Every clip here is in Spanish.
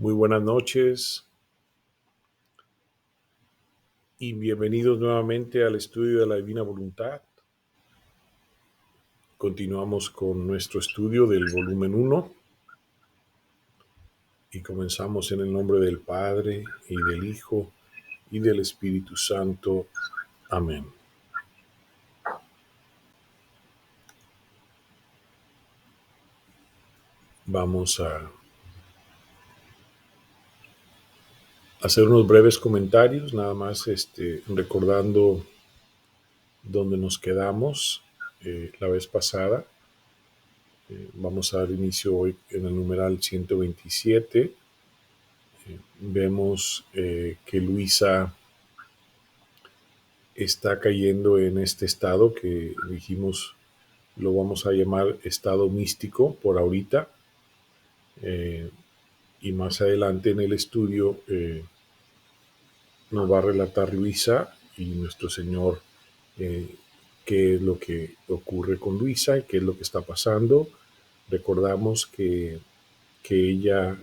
Muy buenas noches y bienvenidos nuevamente al estudio de la Divina Voluntad. Continuamos con nuestro estudio del volumen 1 y comenzamos en el nombre del Padre y del Hijo y del Espíritu Santo. Amén. Vamos a hacer unos breves comentarios, nada más recordando dónde nos quedamos la vez pasada. Vamos a dar inicio hoy en el numeral 127. Vemos que Luisa está cayendo en este estado que dijimos lo vamos a llamar estado místico por ahorita, y más adelante en el estudio nos va a relatar Luisa y nuestro Señor qué es lo que ocurre con Luisa y qué es lo que está pasando. Recordamos que ella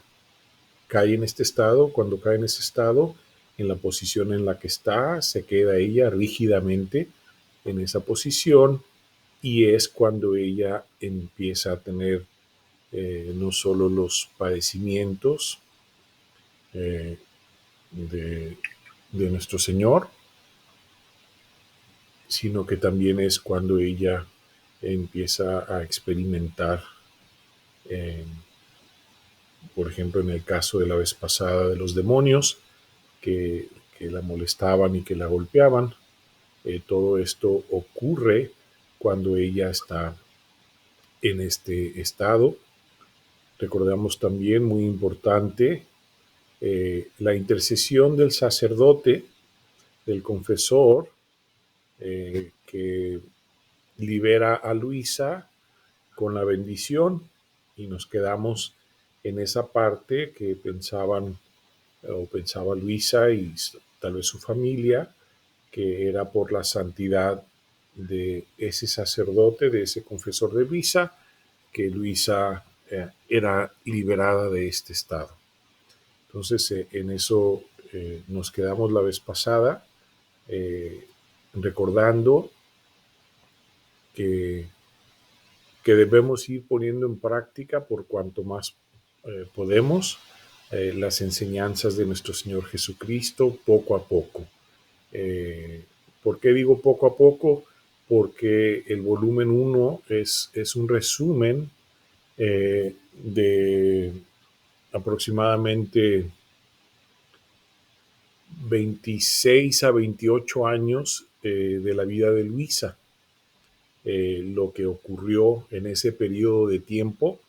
cae en este estado. Cuando cae en ese estado, en la posición en la que está, se queda ella rígidamente en esa posición, y es cuando ella empieza a tener no solo los padecimientos eh, de nuestro Señor, sino que también es cuando ella empieza a experimentar, eh, por ejemplo, en el caso de la vez pasada de los demonios que la molestaban y que la golpeaban. Todo esto ocurre cuando ella está en este estado. Recordamos también, muy importante, la intercesión del sacerdote, del confesor, que libera a Luisa con la bendición, y nos quedamos en esa parte que pensaban o pensaba Luisa y tal vez su familia, que era por la santidad de ese sacerdote, de ese confesor de Luisa, que Luisa era liberada de este estado. Entonces, en eso nos quedamos la vez pasada, recordando que debemos ir poniendo en práctica por cuanto más podemos las enseñanzas de nuestro Señor Jesucristo poco a poco. ¿Por qué digo poco a poco? Porque el volumen 1 es un resumen de aproximadamente 26 a 28 años de la vida de Luisa. Lo que ocurrió en ese periodo de tiempo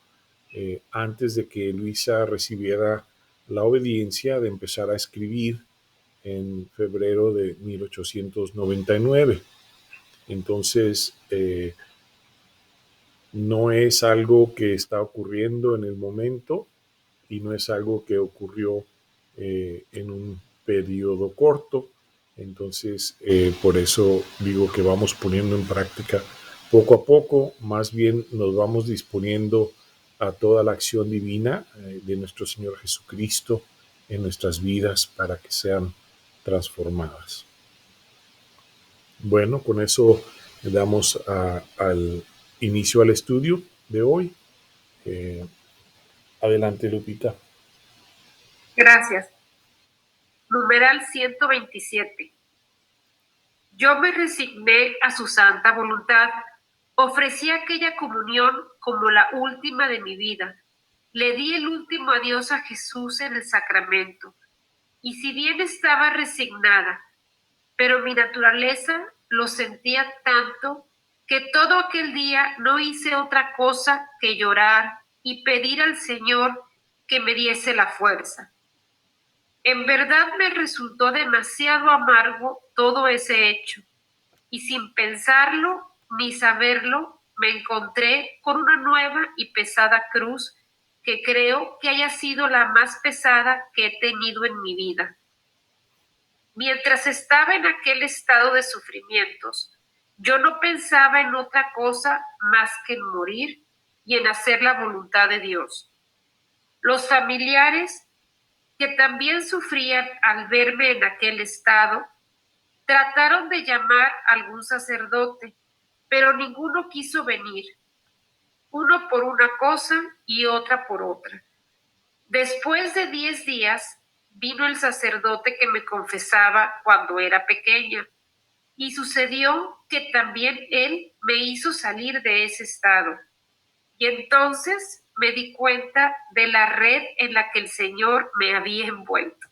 antes de que Luisa recibiera la obediencia de empezar a escribir en febrero de 1899. Entonces, no es algo que está ocurriendo en el momento y no es algo que ocurrió en un periodo corto. Entonces, por eso digo que vamos poniendo en práctica poco a poco, más bien nos vamos disponiendo a toda la acción divina de nuestro Señor Jesucristo en nuestras vidas para que sean transformadas. Bueno, con eso le damos al inicio al estudio de hoy. Adelante, Lupita. Gracias. Numeral 127. Yo me resigné a su santa voluntad, ofrecí aquella comunión como la última de mi vida, le di el último adiós a Jesús en el sacramento, y si bien estaba resignada, pero mi naturaleza lo sentía tanto que todo aquel día no hice otra cosa que llorar y pedir al Señor que me diese la fuerza. En verdad me resultó demasiado amargo todo ese hecho, y sin pensarlo ni saberlo, me encontré con una nueva y pesada cruz que creo que haya sido la más pesada que he tenido en mi vida. Mientras estaba en aquel estado de sufrimientos, yo no pensaba en otra cosa más que en morir y en hacer la voluntad de Dios. Los familiares que también sufrían al verme en aquel estado, trataron de llamar a algún sacerdote, pero ninguno quiso venir, uno por una cosa y otra por otra. Después de 10 días, vino el sacerdote que me confesaba cuando era pequeña, y sucedió que también él me hizo salir de ese estado. Y entonces me di cuenta de la red en la que el Señor me había envuelto.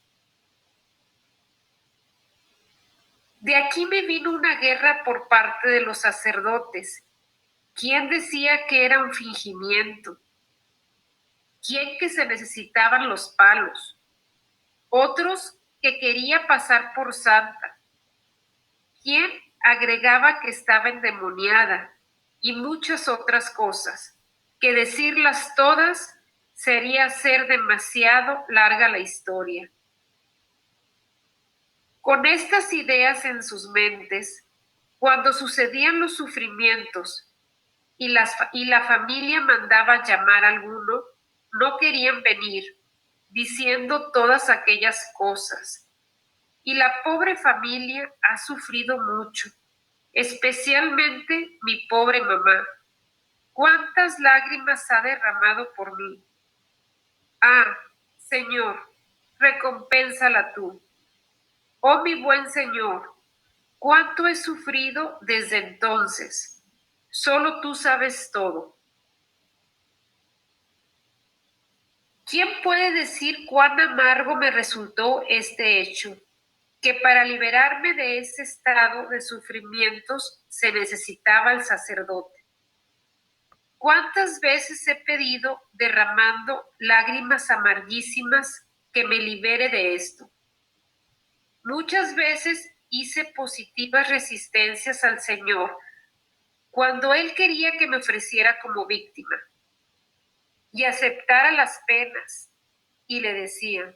De aquí me vino una guerra por parte de los sacerdotes. ¿Quién decía que era un fingimiento? ¿Quién que se necesitaban los palos? Otros que quería pasar por santa. ¿Quién agregaba que estaba endemoniada? Y muchas otras cosas, que decirlas todas sería hacer demasiado larga la historia. Con estas ideas en sus mentes, cuando sucedían los sufrimientos y la familia mandaba llamar a alguno, no querían venir, diciendo todas aquellas cosas. Y la pobre familia ha sufrido mucho, especialmente mi pobre mamá. ¿Cuántas lágrimas ha derramado por mí? Ah, Señor, recompénsala tú. Oh, mi buen Señor, cuánto he sufrido desde entonces. Solo tú sabes todo. ¿Quién puede decir cuán amargo me resultó este hecho? Que para liberarme de ese estado de sufrimientos se necesitaba el sacerdote. ¿Cuántas veces he pedido, derramando lágrimas amarguísimas, que me libere de esto? Muchas veces hice positivas resistencias al Señor cuando Él quería que me ofreciera como víctima y aceptara las penas, y le decía: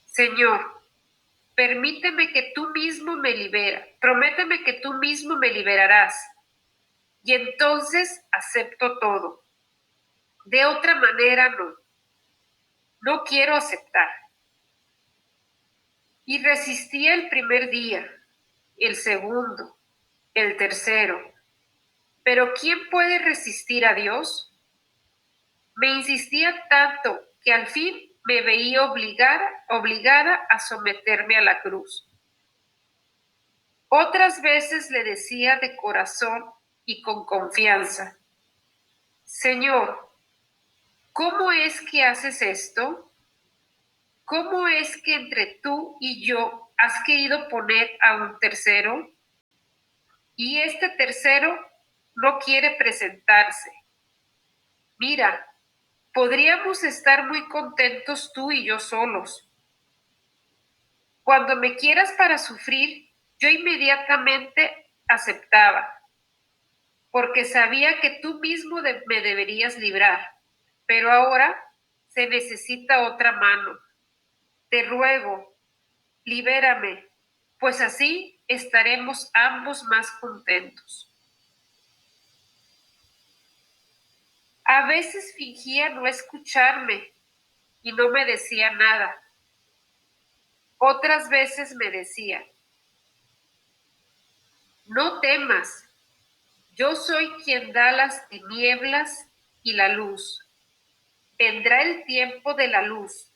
Señor, permíteme que tú mismo me liberas, prométeme que tú mismo me liberarás, y entonces acepto todo. De otra manera no quiero aceptar. Y resistía el primer día, el segundo, el tercero. Pero ¿quién puede resistir a Dios? Me insistía tanto que al fin me veía obligada a someterme a la cruz. Otras veces le decía de corazón y con confianza: Señor, ¿cómo es que haces esto? ¿Cómo es que entre tú y yo has querido poner a un tercero? Y este tercero no quiere presentarse. Mira, podríamos estar muy contentos tú y yo solos. Cuando me quieras para sufrir, yo inmediatamente aceptaba, porque sabía que tú mismo me deberías librar. Pero ahora se necesita otra mano. Te ruego, libérame, pues así estaremos ambos más contentos. A veces fingía no escucharme y no me decía nada. Otras veces me decía: no temas, yo soy quien da las tinieblas y la luz. Vendrá el tiempo de la luz.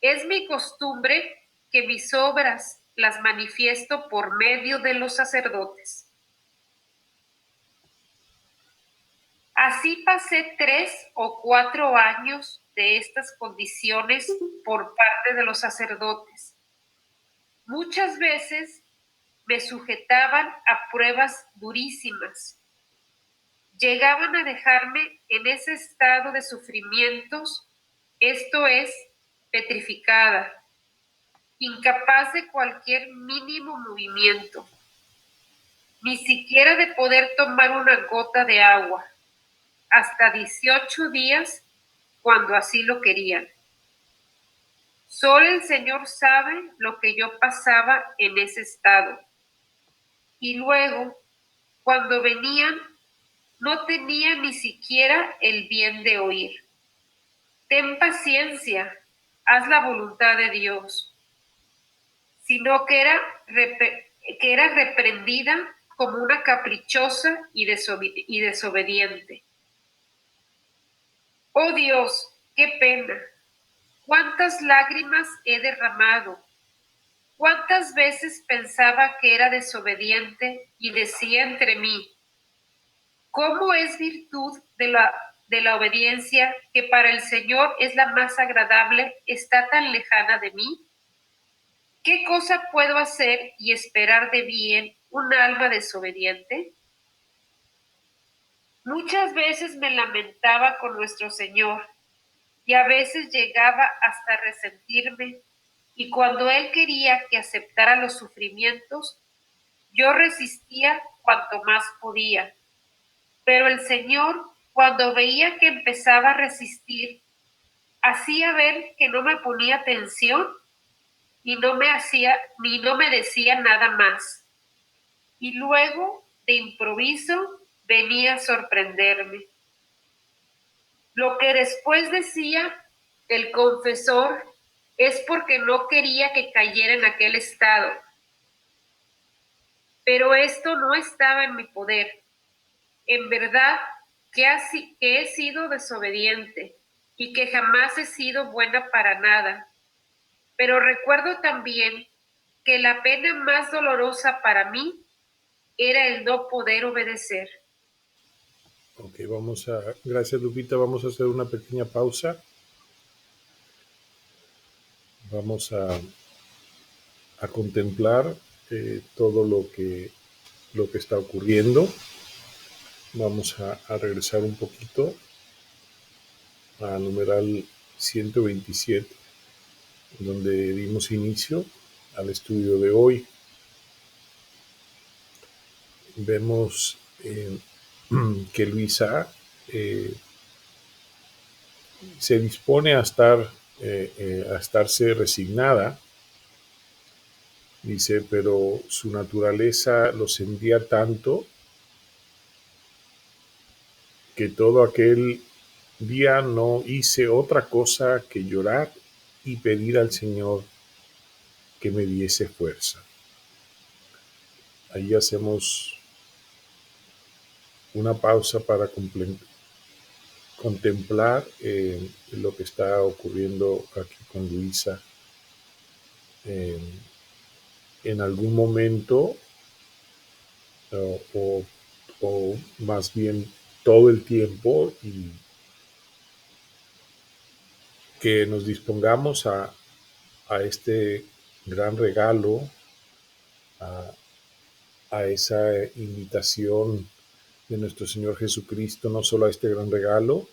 Es mi costumbre que mis obras las manifiesto por medio de los sacerdotes. Así pasé 3 o 4 años de estas condiciones por parte de los sacerdotes. Muchas veces me sujetaban a pruebas durísimas. Llegaban a dejarme en ese estado de sufrimientos, esto es, petrificada, incapaz de cualquier mínimo movimiento, ni siquiera de poder tomar una gota de agua, hasta 18 días cuando así lo querían. Solo el Señor sabe lo que yo pasaba en ese estado. Y luego, cuando venían, no tenía ni siquiera el bien de oír. Ten paciencia, haz la voluntad de Dios, sino que era reprendida como una caprichosa y desobediente. Oh Dios, qué pena, cuántas lágrimas he derramado, cuántas veces pensaba que era desobediente y decía entre mí, ¿cómo es virtud de la obediencia que para el Señor es la más agradable, está tan lejana de mí? ¿Qué cosa puedo hacer y esperar de bien un alma desobediente? Muchas veces me lamentaba con nuestro Señor y a veces llegaba hasta resentirme, y cuando Él quería que aceptara los sufrimientos, yo resistía cuanto más podía. Pero el Señor, cuando veía que empezaba a resistir, hacía ver que no me ponía atención y no me decía nada más. Y luego, de improviso, venía a sorprenderme. Lo que después decía el confesor es porque no quería que cayera en aquel estado. Pero esto no estaba en mi poder. En verdad que he sido desobediente y que jamás he sido buena para nada. Pero recuerdo también que la pena más dolorosa para mí era el no poder obedecer. Ok, gracias Lupita, vamos a hacer una pequeña pausa. Vamos a contemplar todo lo que está ocurriendo. Vamos a regresar un poquito a numeral 127, donde dimos inicio al estudio de hoy. Vemos que Luisa se dispone a estarse resignada, dice, pero su naturaleza lo sentía tanto que todo aquel día no hice otra cosa que llorar y pedir al Señor que me diese fuerza. Ahí hacemos una pausa para contemplar lo que está ocurriendo aquí con Luisa. En algún momento, o más bien todo el tiempo, y que nos dispongamos a este gran regalo, a esa invitación de nuestro Señor Jesucristo, no solo a este gran regalo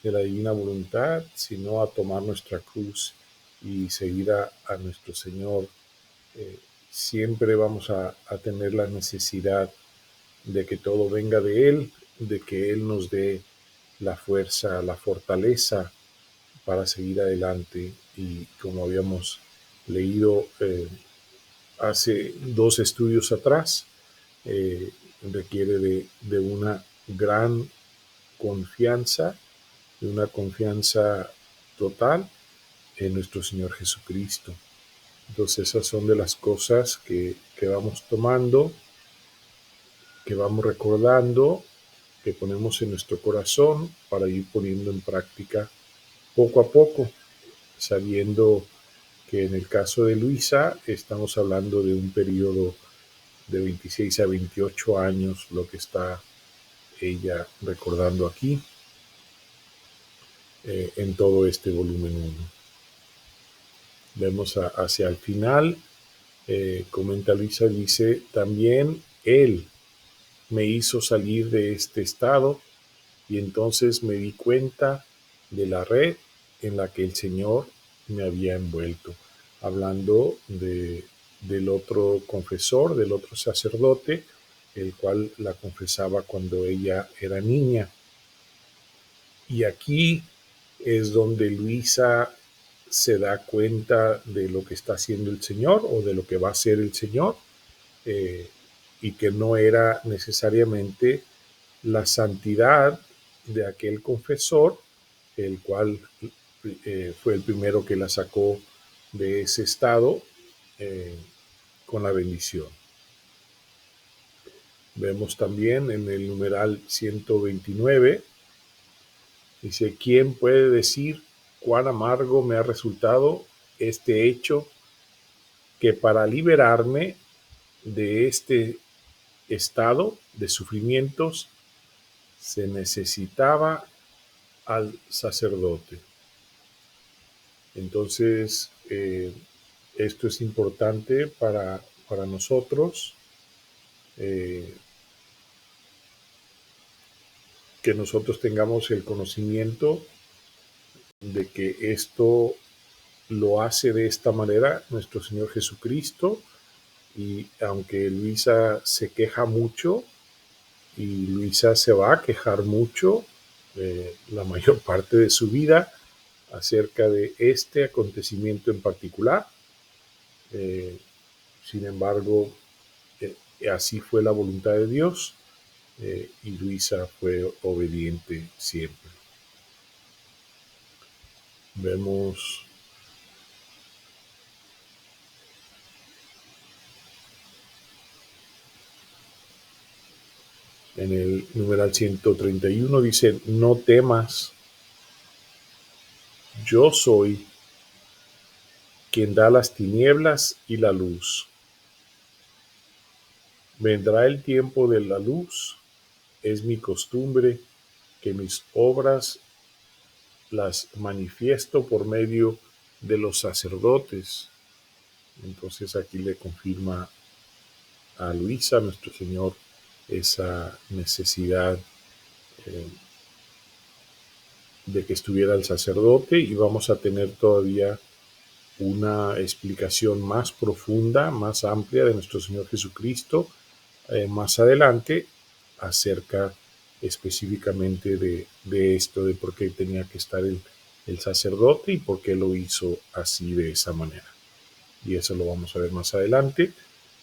de la divina voluntad, sino a tomar nuestra cruz y seguir a nuestro Señor. Siempre vamos a tener la necesidad de que todo venga de Él, de que Él nos dé la fuerza, la fortaleza para seguir adelante. Y como habíamos leído hace 2 estudios atrás, requiere de una gran confianza, de una confianza total en nuestro Señor Jesucristo. Entonces esas son de las cosas que vamos tomando, que vamos recordando, que ponemos en nuestro corazón para ir poniendo en práctica poco a poco, sabiendo que en el caso de Luisa estamos hablando de un periodo de 26 a 28 años, lo que está ella recordando aquí en todo este volumen 1. Vemos hacia el final, comenta Luisa, dice, también Él me hizo salir de este estado y entonces me di cuenta de la red en la que el Señor me había envuelto, hablando del otro confesor, del otro sacerdote, el cual la confesaba cuando ella era niña. Y aquí es donde Luisa se da cuenta de lo que está haciendo el Señor o de lo que va a hacer el Señor, y que no era necesariamente la santidad de aquel confesor, el cual fue el primero que la sacó de ese estado con la bendición. Vemos también en el numeral 129, dice, ¿quién puede decir cuán amargo me ha resultado este hecho, que para liberarme de este estado de sufrimientos se necesitaba al sacerdote? Entonces, esto es importante para nosotros, que nosotros tengamos el conocimiento de que esto lo hace de esta manera nuestro Señor Jesucristo. Y aunque Luisa se queja mucho, y Luisa se va a quejar mucho la mayor parte de su vida acerca de este acontecimiento en particular, sin embargo, así fue la voluntad de Dios, y Luisa fue obediente siempre. Vemos en el numeral 131, dice, no temas, yo soy quien da las tinieblas y la luz. Vendrá el tiempo de la luz, es mi costumbre que mis obras las manifiesto por medio de los sacerdotes. Entonces aquí le confirma a Luisa, nuestro Señor, esa necesidad de que estuviera el sacerdote, y vamos a tener todavía una explicación más profunda, más amplia de nuestro Señor Jesucristo más adelante, acerca específicamente de esto, de por qué tenía que estar el sacerdote y por qué lo hizo así, de esa manera. Y eso lo vamos a ver más adelante.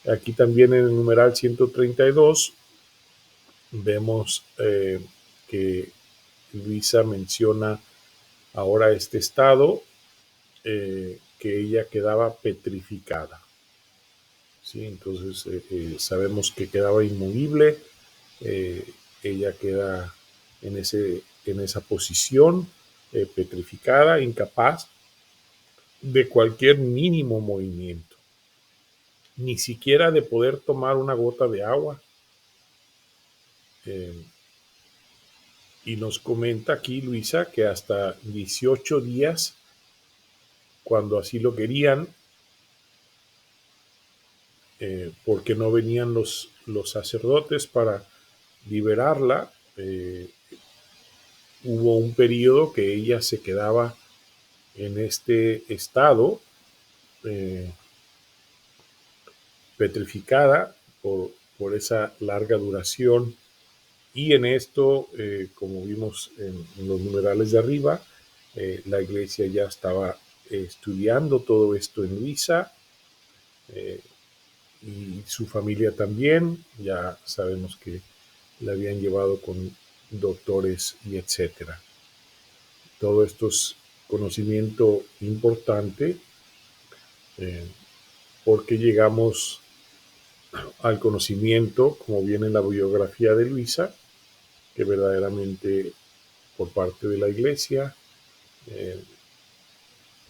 Aquí también en el numeral 132 vemos que Luisa menciona ahora este estado, que ella quedaba petrificada. ¿Sí? Entonces sabemos que quedaba inmovible, ella queda en esa posición, petrificada, incapaz de cualquier mínimo movimiento, ni siquiera de poder tomar una gota de agua. Y nos comenta aquí Luisa que hasta 18 días, cuando así lo querían, porque no venían los sacerdotes para liberarla, hubo un periodo que ella se quedaba en este estado, petrificada por esa larga duración. Y en esto, como vimos en los numerales de arriba, la iglesia ya estaba estudiando todo esto en Luisa, y su familia también. Ya sabemos que la habían llevado con doctores y etcétera. Todo esto es conocimiento importante, porque llegamos al conocimiento, como viene en la biografía de Luisa, que verdaderamente por parte de la iglesia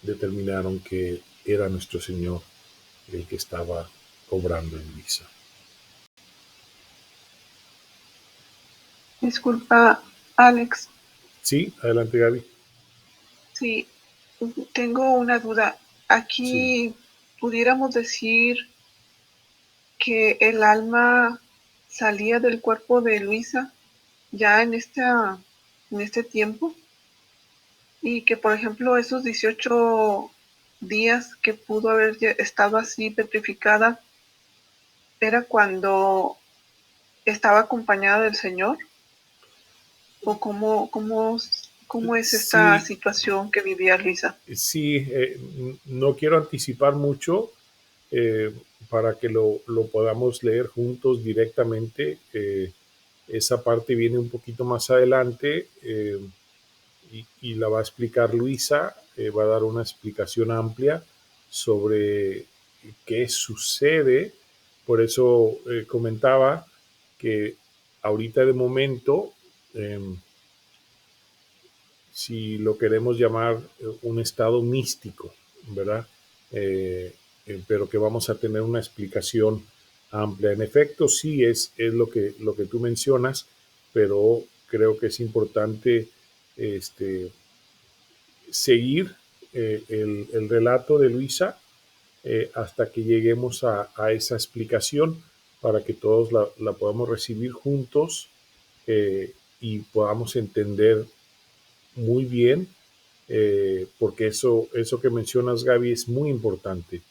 determinaron que era nuestro Señor el que estaba obrando en Luisa. Disculpa, Alex. Sí, adelante, Gaby. Sí, tengo una duda. Aquí Sí. pudiéramos decir que el alma salía del cuerpo de Luisa ya en este tiempo, y que, por ejemplo, esos 18 días que pudo haber estado así petrificada era cuando estaba acompañada del Señor. ¿O cómo es esta Sí, situación que vivía Luisa? sí, no quiero anticipar mucho, para que lo podamos leer juntos directamente. Esa parte viene un poquito más adelante, y la va a explicar Luisa, va a dar una explicación amplia sobre qué sucede. Por eso comentaba que ahorita de momento, si lo queremos llamar un estado místico, ¿verdad? Pero que vamos a tener una explicación amplia. En efecto, sí es lo que tú mencionas, pero creo que es importante seguir el relato de Luisa hasta que lleguemos a esa explicación para que todos la podamos recibir juntos y podamos entender muy bien, porque eso que mencionas, Gaby, es muy importante.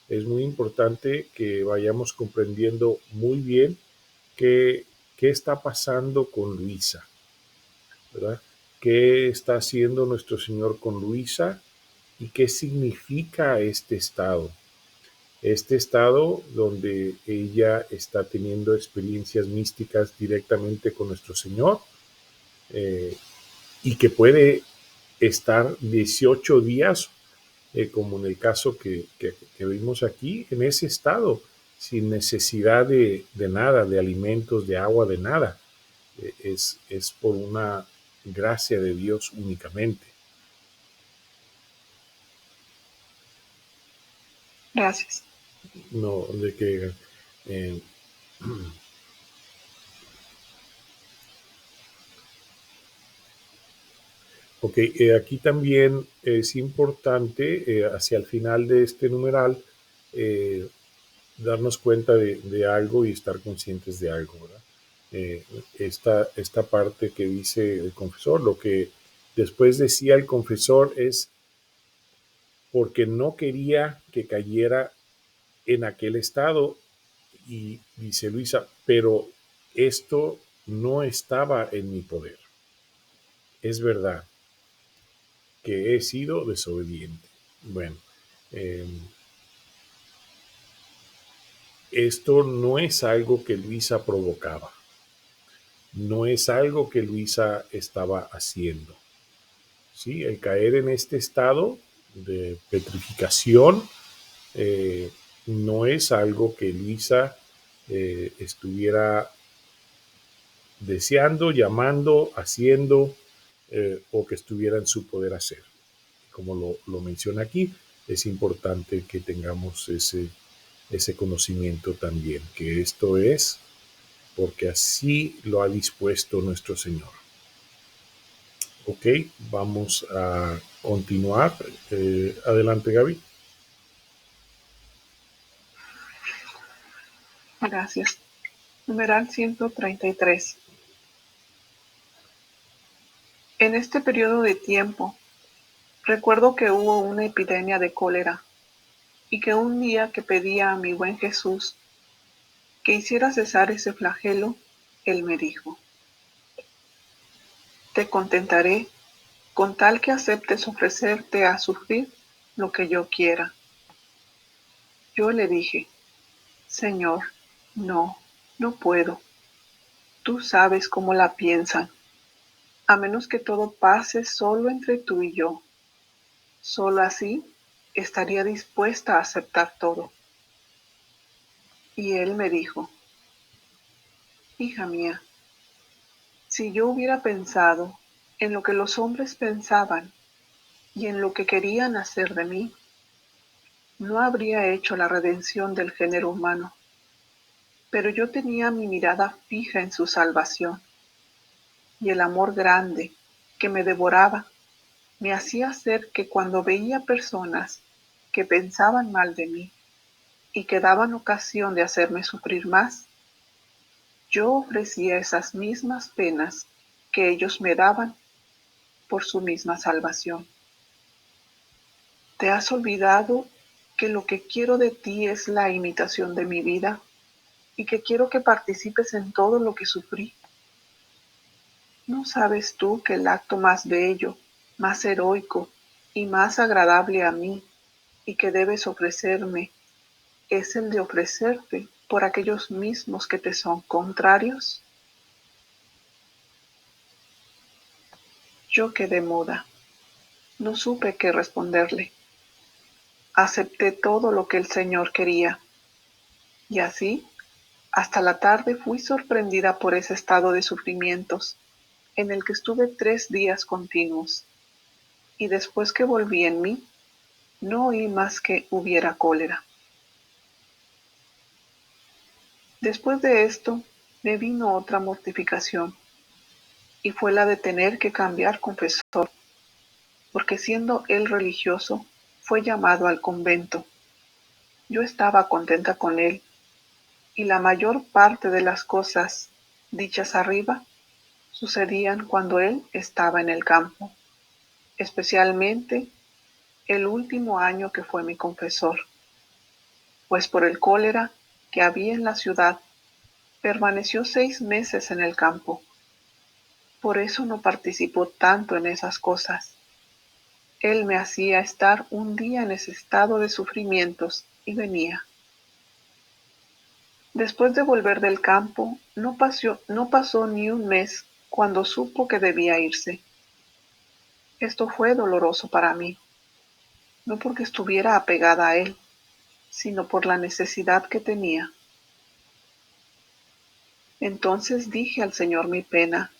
Es muy importante que vayamos comprendiendo muy bien qué, qué está pasando con Luisa, ¿verdad? ¿Qué está haciendo nuestro Señor con Luisa y qué significa este estado? Este estado donde ella está teniendo experiencias místicas directamente con nuestro Señor eh, y que puede estar 18 días, como en el caso que vimos aquí, en ese estado, sin necesidad de nada, de alimentos, de agua, de nada. Es por una gracia de Dios únicamente. Gracias. No, de que eh, ok, aquí también es importante, hacia el final de este numeral, eh, darnos cuenta de algo y estar conscientes de algo, ¿verdad? Esta parte que dice el confesor, lo que después decía el confesor es porque no quería que cayera en aquel estado y dice Luisa, pero esto no estaba en mi poder. Es verdad que he sido desobediente. Bueno, eh, esto no es algo que Luisa provocaba, no es algo que Luisa estaba haciendo. ¿Sí? El caer en este estado de petrificación no es algo que Luisa estuviera deseando, llamando, haciendo o que estuviera en su poder hacer. Como lo menciona aquí, es importante que tengamos ese conocimiento también, que esto es porque así lo ha dispuesto nuestro Señor. Ok, vamos a continuar. Adelante, Gaby. Gracias. Numeral 133. En este periodo de tiempo, recuerdo que hubo una epidemia de cólera y que un día que pedía a mi buen Jesús que hiciera cesar ese flagelo, él me dijo, te contentaré con tal que aceptes ofrecerte a sufrir lo que yo quiera. Yo le dije, Señor, no, no puedo. Tú sabes cómo la piensan, a menos que todo pase solo entre tú y yo. Solo así estaría dispuesta a aceptar todo. Y él me dijo, hija mía, si yo hubiera pensado en lo que los hombres pensaban y en lo que querían hacer de mí, no habría hecho la redención del género humano. Pero yo tenía mi mirada fija en su salvación, y el amor grande que me devoraba me hacía hacer que cuando veía personas que pensaban mal de mí y que daban ocasión de hacerme sufrir más, yo ofrecía esas mismas penas que ellos me daban por su misma salvación. ¿Te has olvidado que lo que quiero de ti es la imitación de mi vida y que quiero que participes en todo lo que sufrí? ¿No sabes tú que el acto más bello, más heroico y más agradable a mí y que debes ofrecerme es el de ofrecerte por aquellos mismos que te son contrarios? Yo quedé muda. No supe qué responderle. Acepté todo lo que el Señor quería. Y así, hasta la tarde fui sorprendida por ese estado de sufrimientos, en el que estuve 3 días continuos. Y después que volví en mí, no oí más que hubiera cólera. Después de esto, me vino otra mortificación, y fue la de tener que cambiar confesor, porque siendo él religioso, fue llamado al convento. Yo estaba contenta con él, y la mayor parte de las cosas dichas arriba sucedían cuando él estaba en el campo, especialmente el último año que fue mi confesor, pues por el cólera que había en la ciudad, permaneció 6 meses en el campo. Por eso no participó tanto en esas cosas. Él me hacía estar un día en ese estado de sufrimientos y venía. Después de volver del campo, no pasó ni un mes cuando supo que debía irse. Esto fue doloroso para mí, no porque estuviera apegada a él, sino por la necesidad que tenía. Entonces dije al Señor mi pena,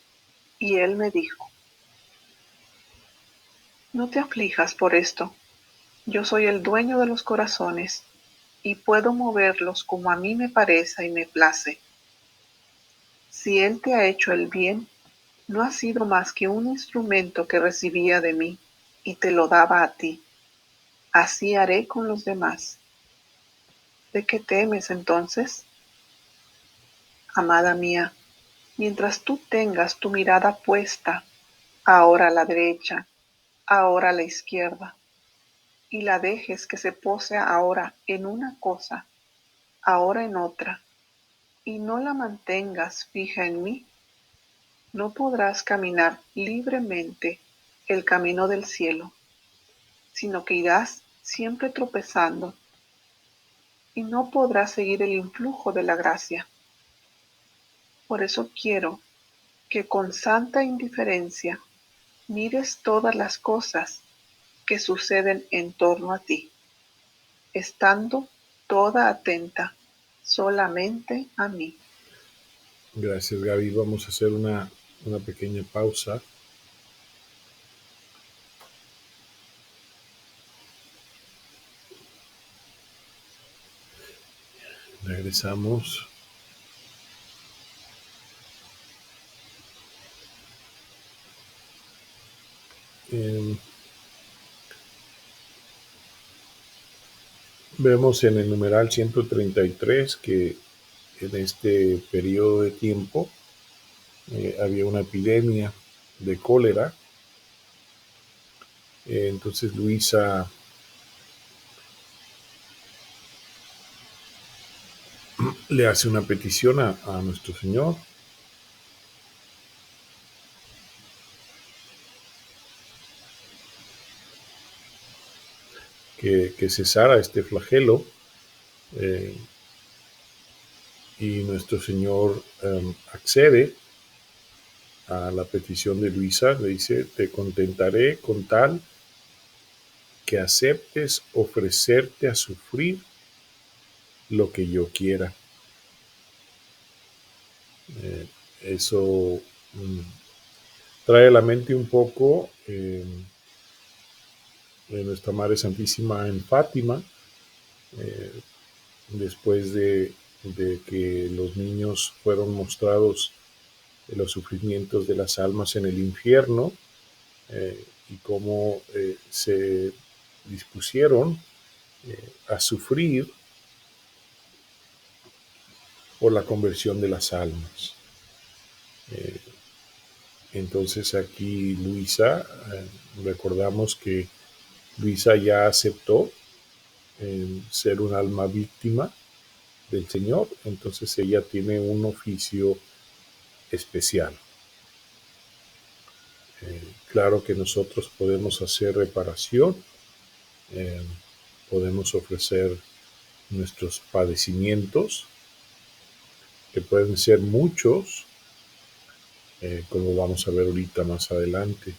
y él me dijo: no te aflijas por esto. Yo soy el dueño de los corazones, y puedo moverlos como a mí me parece y me place. Si él te ha hecho el bien, no ha sido más que un instrumento que recibía de mí, y te lo daba a ti. Así haré con los demás. ¿De qué temes entonces? Amada mía, mientras tú tengas tu mirada puesta, ahora a la derecha, ahora a la izquierda, y la dejes que se pose ahora en una cosa, ahora en otra, y no la mantengas fija en mí, no podrás caminar libremente el camino del cielo, sino que irás siempre tropezando, y no podrás seguir el influjo de la gracia. Por eso quiero que con santa indiferencia mires todas las cosas que suceden en torno a ti, estando toda atenta solamente a mí. Gracias, Gaby. Vamos a hacer una pequeña pausa. Regresamos. Vemos en el numeral 133 que en este periodo de tiempo había una epidemia de cólera. Entonces Luisa le hace una petición a nuestro Señor, que cesara este flagelo, y nuestro Señor accede a la petición de Luisa. Le dice: te contentaré con tal que aceptes ofrecerte a sufrir lo que yo quiera. Eso trae a la mente un poco de nuestra Madre Santísima en Fátima, después de que los niños fueron mostrados los sufrimientos de las almas en el infierno, y cómo se dispusieron a sufrir por la conversión de las almas. Entonces aquí Luisa, recordamos que Luisa ya aceptó ser un alma víctima del Señor, entonces ella tiene un oficio especial. Claro que nosotros podemos hacer reparación, podemos ofrecer nuestros padecimientos, que pueden ser muchos, como vamos a ver ahorita más adelante.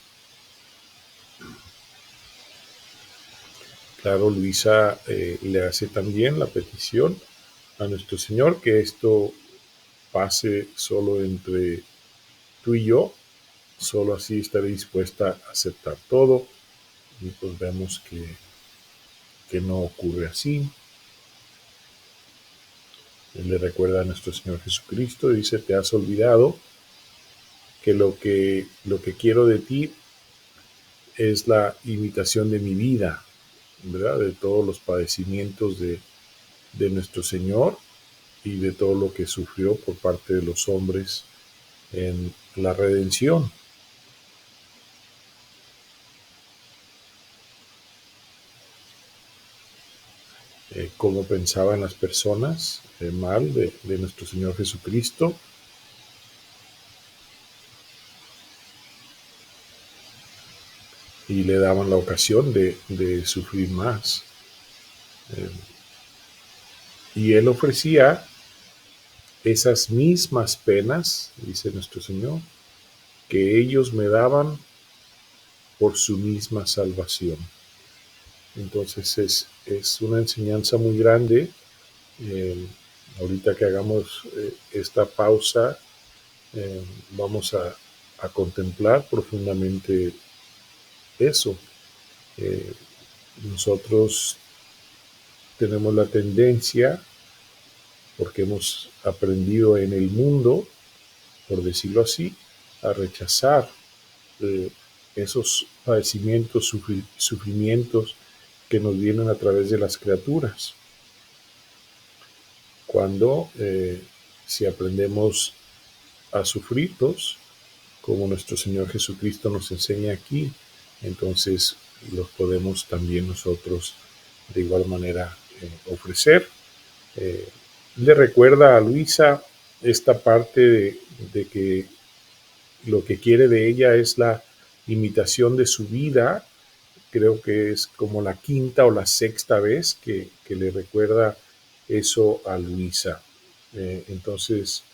Claro, Luisa le hace también la petición a nuestro Señor que esto pase solo entre tú y yo, solo así estaré dispuesta a aceptar todo. Y pues vemos que no ocurre así. Él le recuerda a nuestro Señor Jesucristo, dice, te has olvidado que lo que quiero de ti es la imitación de mi vida, ¿verdad? De todos los padecimientos de nuestro Señor y de todo lo que sufrió por parte de los hombres en la redención. Cómo pensaban las personas mal de nuestro Señor Jesucristo, y le daban la ocasión de sufrir más. Y él ofrecía esas mismas penas, dice nuestro Señor, que ellos me daban por su misma salvación. Entonces es una enseñanza muy grande. Ahorita que hagamos esta pausa, vamos a contemplar profundamente eso. Nosotros tenemos la tendencia, porque hemos aprendido en el mundo, por decirlo así, a rechazar esos padecimientos, sufrimientos que nos vienen a través de las criaturas. Cuando si aprendemos a sufrirlos, como nuestro Señor Jesucristo nos enseña aquí, entonces los podemos también nosotros de igual manera ofrecer. Le recuerda a Luisa esta parte de que lo que quiere de ella es la imitación de su vida. Creo que es como la quinta o la sexta vez que le recuerda eso a Luisa. Entonces,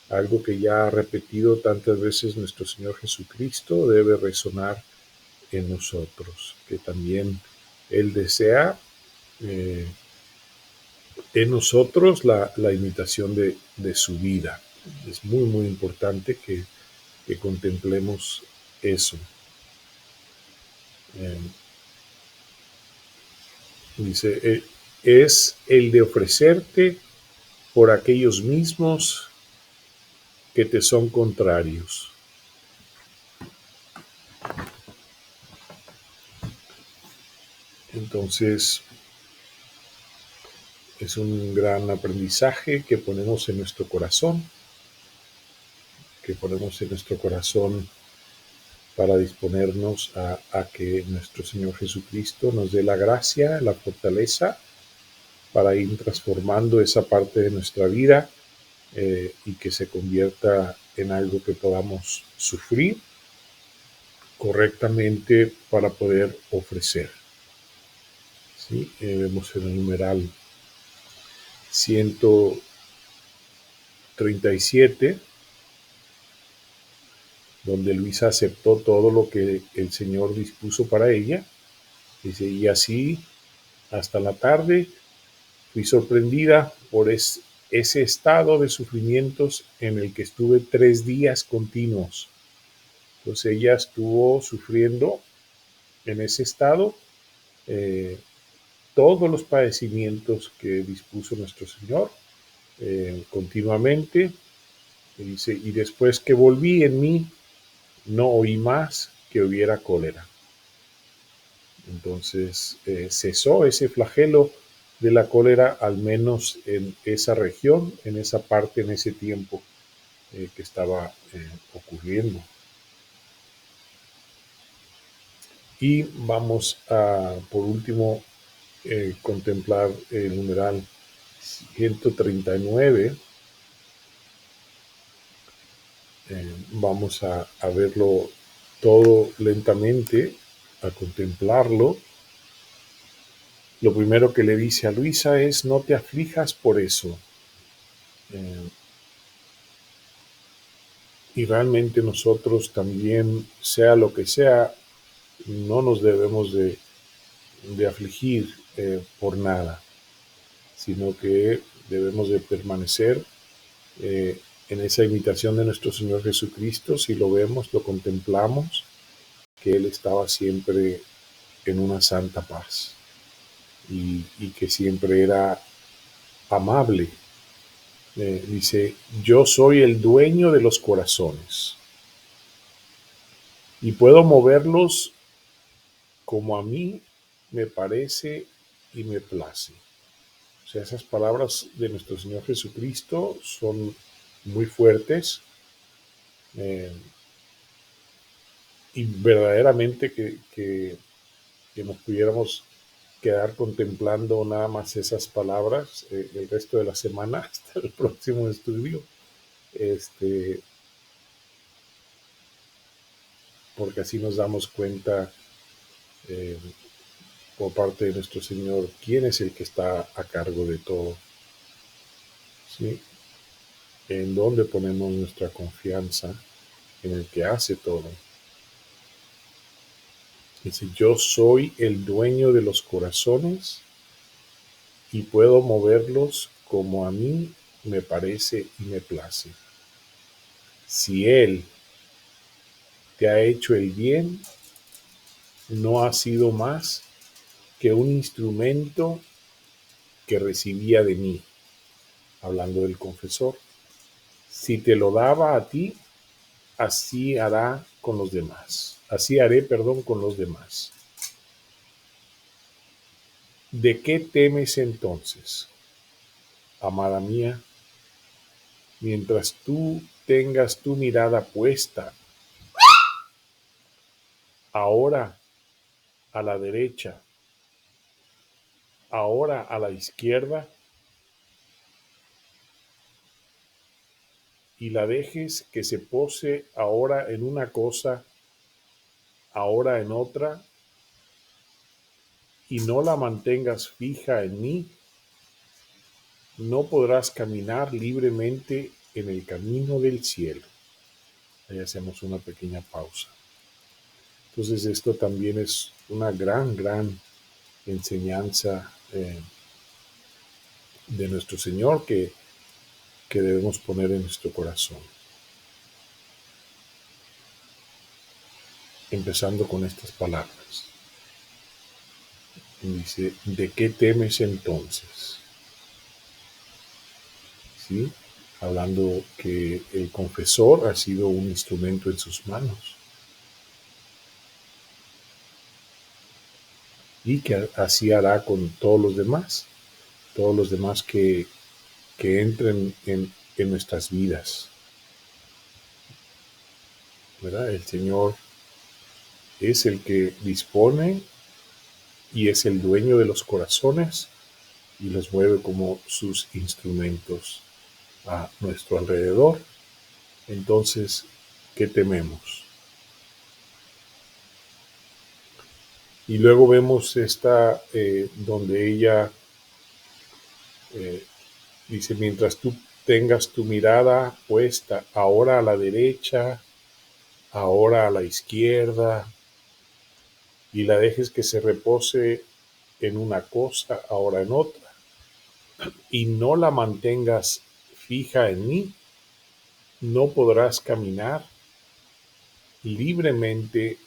algo que ya ha repetido tantas veces nuestro Señor Jesucristo debe resonar en nosotros, que también Él desea en nosotros la imitación de su vida. Es muy, muy importante que contemplemos eso. Dice, es el de ofrecerte por aquellos mismos que te son contrarios. Entonces, es un gran aprendizaje que ponemos en nuestro corazón, para disponernos a que nuestro Señor Jesucristo nos dé la gracia, la fortaleza, para ir transformando esa parte de nuestra vida y que se convierta en algo que podamos sufrir correctamente para poder ofrecer. ¿Sí? Vemos en el numeral 137, donde Luisa aceptó todo lo que el Señor dispuso para ella. Dice, y así hasta la tarde fui sorprendida por ese estado de sufrimientos en el que estuve 3 días continuos. Entonces ella estuvo sufriendo en ese estado todos los padecimientos que dispuso nuestro Señor continuamente. Y dice, y después que volví en mí, no oí más que hubiera cólera. Entonces cesó ese flagelo de la cólera, al menos en esa región, en esa parte, en ese tiempo que estaba ocurriendo. Y vamos a, por último, contemplar el numeral 139. Vamos a verlo todo lentamente, a contemplarlo. Lo primero que le dice a Luisa es, no te aflijas por eso. Y realmente nosotros también, sea lo que sea, no nos debemos de afligir por nada, sino que debemos de permanecer en esa imitación de nuestro Señor Jesucristo. Si lo vemos, lo contemplamos, que Él estaba siempre en una santa paz y que siempre era amable. Dice, yo soy el dueño de los corazones y puedo moverlos como a mí me parece y me place. O sea, esas palabras de nuestro Señor Jesucristo son muy fuertes, eh, y verdaderamente que nos pudiéramos quedar contemplando nada más esas palabras el resto de la semana hasta el próximo estudio, porque así nos damos cuenta eh, por parte de nuestro Señor quién es el que está a cargo de todo, ¿sí? En dónde ponemos nuestra confianza, en el que hace todo. Dice, yo soy el dueño de los corazones y puedo moverlos como a mí me parece y me place. Si Él te ha hecho el bien, no ha sido más que un instrumento que recibía de mí, hablando del confesor. Si te lo daba a ti, así hará con los demás. Así haré, perdón, con los demás. ¿De qué temes entonces, amada mía? Mientras tú tengas tu mirada puesta ahora a la derecha, ahora a la izquierda, y la dejes que se pose ahora en una cosa, ahora en otra, y no la mantengas fija en mí, no podrás caminar libremente en el camino del cielo. Ahí hacemos una pequeña pausa. Entonces esto también es una gran enseñanza de nuestro Señor que debemos poner en nuestro corazón. Empezando con estas palabras. Dice, ¿de qué temes entonces? ¿Sí? Hablando que el confesor ha sido un instrumento en sus manos. Y que así hará con todos los demás que entren en nuestras vidas. ¿Verdad? El Señor es el que dispone y es el dueño de los corazones y los mueve como sus instrumentos a nuestro alrededor. Entonces, ¿qué tememos? Y luego vemos esta donde ella dice, mientras tú tengas tu mirada puesta ahora a la derecha, ahora a la izquierda, y la dejes que se repose en una cosa, ahora en otra, y no la mantengas fija en mí, no podrás caminar libremente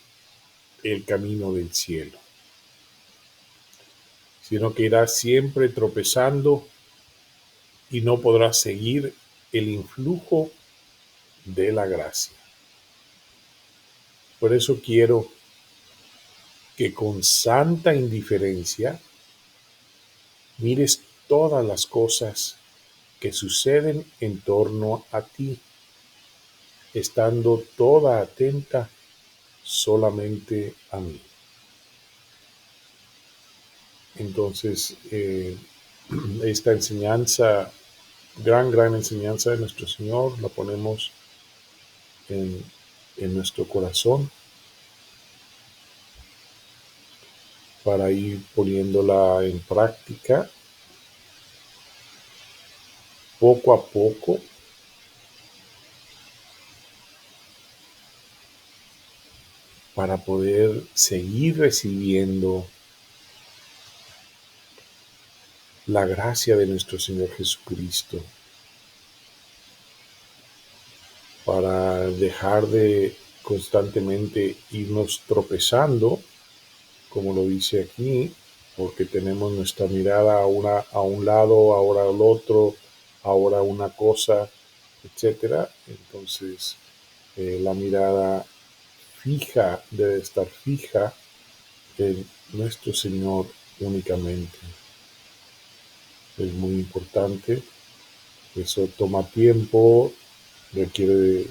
el camino del cielo, sino que irás siempre tropezando y no podrás seguir el influjo de la gracia. Por eso quiero que con santa indiferencia mires todas las cosas que suceden en torno a ti, estando toda atenta solamente a mí. Entonces, esta enseñanza, gran enseñanza de nuestro Señor, la ponemos en nuestro corazón para ir poniéndola en práctica poco a poco, para poder seguir recibiendo la gracia de nuestro Señor Jesucristo, para dejar de constantemente irnos tropezando, como lo dice aquí, porque tenemos nuestra mirada a un lado, ahora al otro, ahora una cosa, etcétera. Entonces, la mirada fija debe estar fija en nuestro Señor únicamente. Es muy importante. Eso toma tiempo, requiere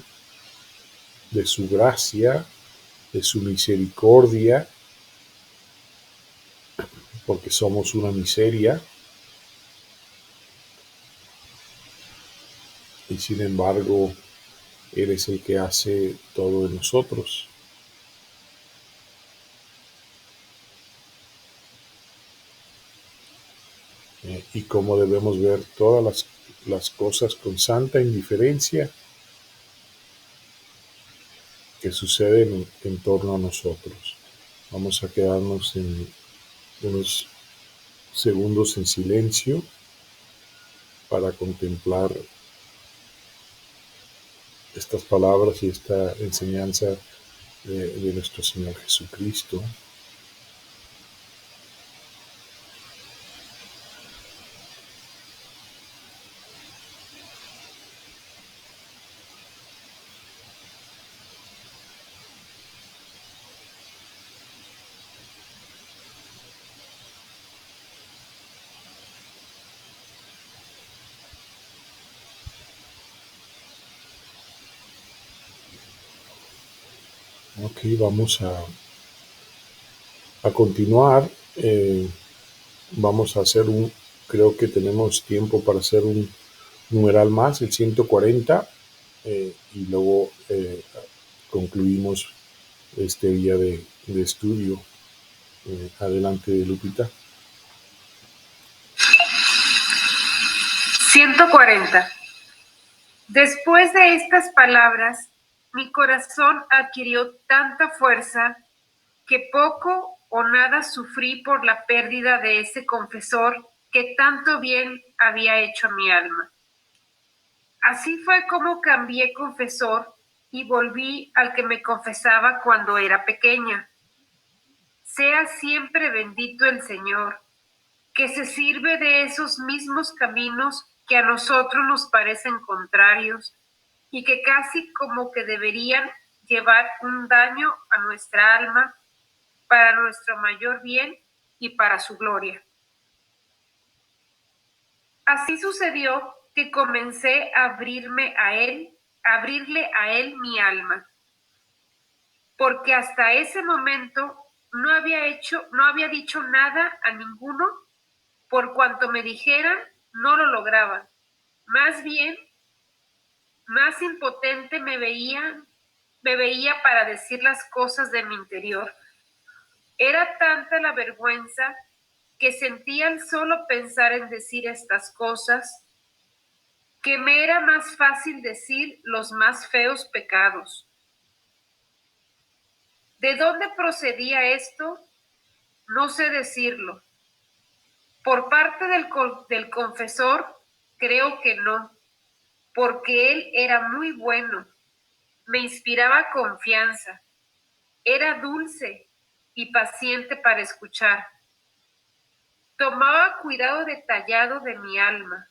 de su gracia, de su misericordia, porque somos una miseria, y sin embargo, Él es el que hace todo en nosotros. Y cómo debemos ver todas las cosas con santa indiferencia que suceden en torno a nosotros. Vamos a quedarnos en unos segundos en silencio para contemplar estas palabras y esta enseñanza de nuestro Señor Jesucristo. Ok, vamos a continuar. Vamos a hacer creo que tenemos tiempo para hacer un numeral más, el 140, y luego concluimos este día de estudio. Adelante, Lupita. 140. Después de estas palabras, mi corazón adquirió tanta fuerza que poco o nada sufrí por la pérdida de ese confesor que tanto bien había hecho a mi alma. Así fue como cambié confesor y volví al que me confesaba cuando era pequeña. Sea siempre bendito el Señor, que se sirve de esos mismos caminos que a nosotros nos parecen contrarios y que casi como que deberían llevar un daño a nuestra alma para nuestro mayor bien y para su gloria. Así sucedió que comencé a abrirle a él mi alma, porque hasta ese momento no había dicho nada a ninguno, por cuanto me dijeran, no lo lograba. Más bien, más impotente me veía para decir las cosas de mi interior. Era tanta la vergüenza que sentía al solo pensar en decir estas cosas, que me era más fácil decir los más feos pecados. ¿De dónde procedía esto? No sé decirlo. Por parte del confesor, creo que no, porque él era muy bueno, me inspiraba confianza, era dulce y paciente para escuchar. Tomaba cuidado detallado de mi alma.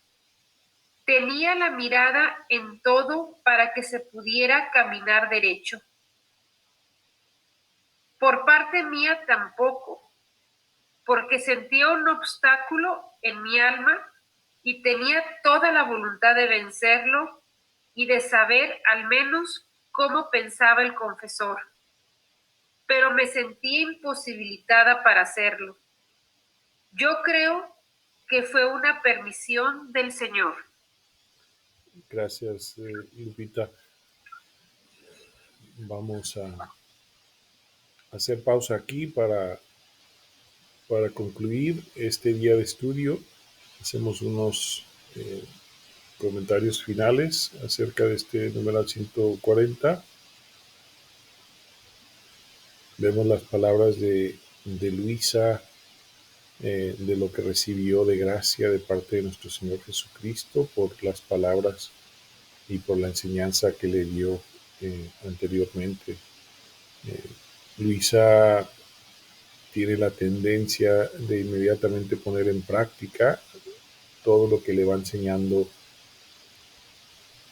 Tenía la mirada en todo para que se pudiera caminar derecho. Por parte mía tampoco, porque sentía un obstáculo en mi alma y tenía toda la voluntad de vencerlo y de saber al menos cómo pensaba el confesor. Pero me sentía imposibilitada para hacerlo. Yo creo que fue una permisión del Señor. Gracias, Lupita. Vamos a hacer pausa aquí para concluir este día de estudio. Hacemos unos comentarios finales acerca de este numeral 140. Vemos las palabras de Luisa de lo que recibió de gracia de parte de nuestro Señor Jesucristo por las palabras y por la enseñanza que le dio anteriormente. Luisa tiene la tendencia de inmediatamente poner en práctica todo lo que le va enseñando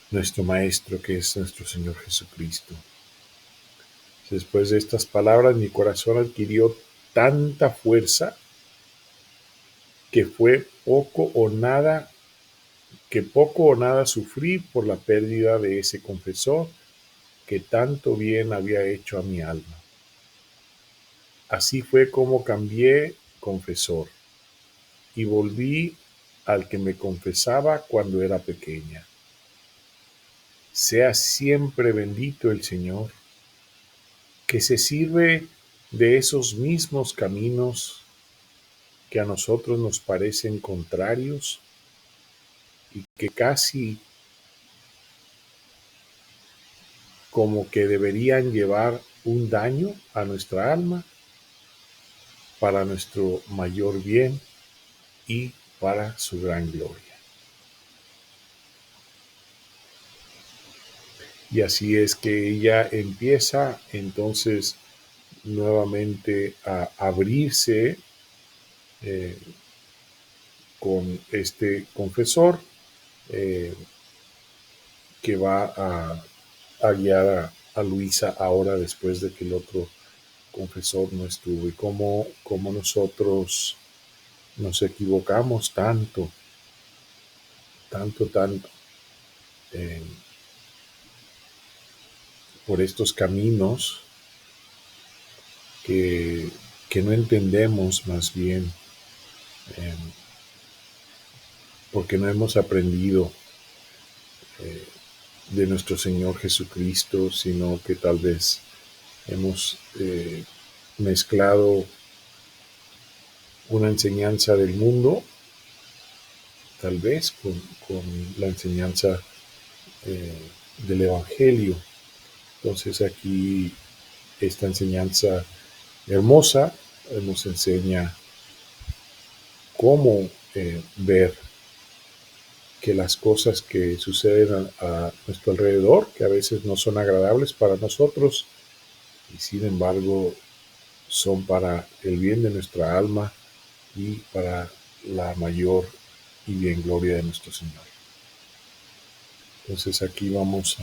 nuestro Maestro, que es nuestro Señor Jesucristo. Después de estas palabras, mi corazón adquirió tanta fuerza que poco o nada sufrí por la pérdida de ese confesor que tanto bien había hecho a mi alma. Así fue como cambié confesor y volví al que me confesaba cuando era pequeña. Sea siempre bendito el Señor, que se sirve de esos mismos caminos que a nosotros nos parecen contrarios y que casi como que deberían llevar un daño a nuestra alma para nuestro mayor bien y para su gran gloria. Y así es que ella empieza entonces nuevamente a abrirse con este confesor que va a guiar a Luisa ahora después de que el otro confesor no estuvo, y cómo nosotros nos equivocamos tanto por estos caminos que no entendemos, más bien porque no hemos aprendido de nuestro Señor Jesucristo, sino que tal vez hemos mezclado una enseñanza del mundo, tal vez con la enseñanza del Evangelio. Entonces aquí esta enseñanza hermosa nos enseña cómo ver que las cosas que suceden a nuestro alrededor, que a veces no son agradables para nosotros, y sin embargo son para el bien de nuestra alma y para la mayor y bien gloria de nuestro Señor. Entonces aquí vamos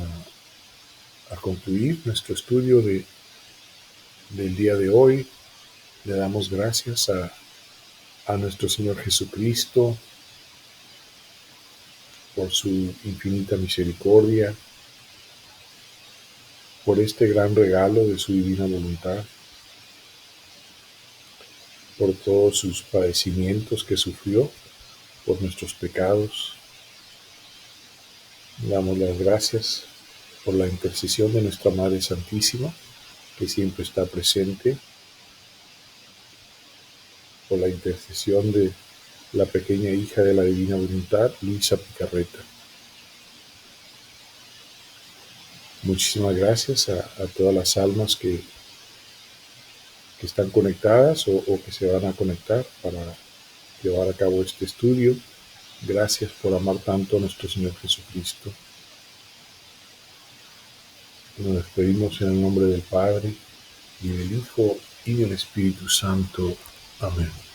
a concluir nuestro estudio del día de hoy. Le damos gracias a nuestro Señor Jesucristo por su infinita misericordia, por este gran regalo de su divina voluntad, por todos sus padecimientos que sufrió, por nuestros pecados. Damos las gracias por la intercesión de nuestra Madre Santísima, que siempre está presente, por la intercesión de la pequeña hija de la divina voluntad, Luisa Picarreta. Muchísimas gracias a todas las almas que están conectadas o que se van a conectar para llevar a cabo este estudio. Gracias por amar tanto a nuestro Señor Jesucristo. Nos despedimos en el nombre del Padre, y del Hijo, y del Espíritu Santo. Amén.